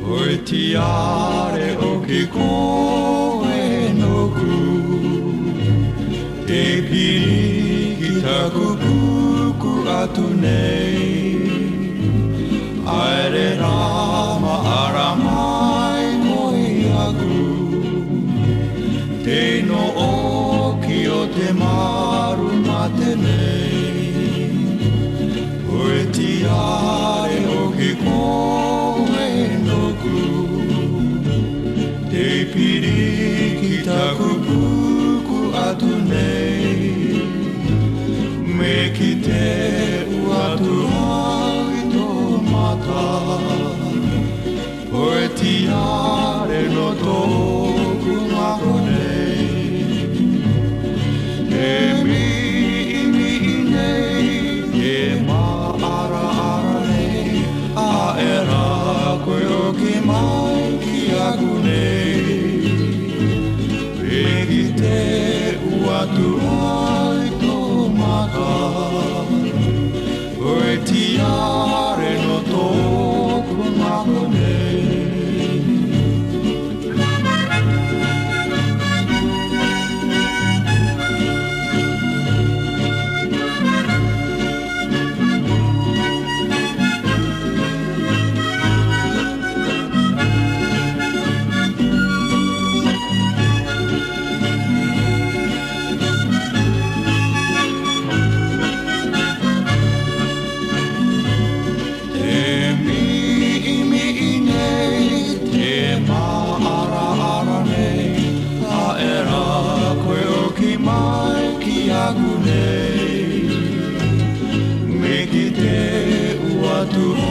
Oi tiare o ke koe no ku Te piri ki taku puku atu nei Aere rama ara mai koi aku Te no oki o te maru mate nei Oi tiare o ke koe no ku Te piri ki taku puku atu nei Me ki te uatu hai tō mata Oe tiare no tōku mako nei Te mi nei Te maara ara nei A era koe o ki mai ki aku nei Me ki te uatu hai tō mata Oe tiare no tōku mako nei Me ki te ua tu